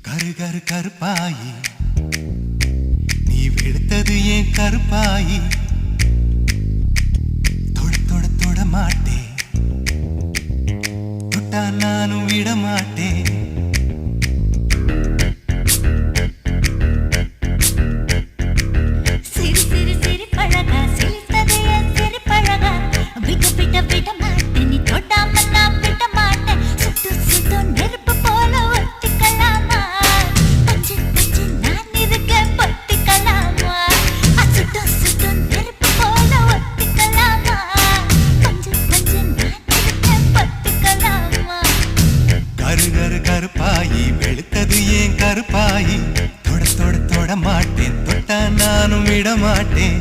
கரு கரு கருப்பாயி நீ வெளுத்தது ஏன் கருப்பாயி தொட தொட தொட மாட்டேன் தொட்டா நானும் விட மாட்டேன் கருப்பாயி வெளுத்தது ஏன் கருப்பாயி தொட தொட தொட மாட்டேன் தொட்டா நானும் விட மாட்டேன்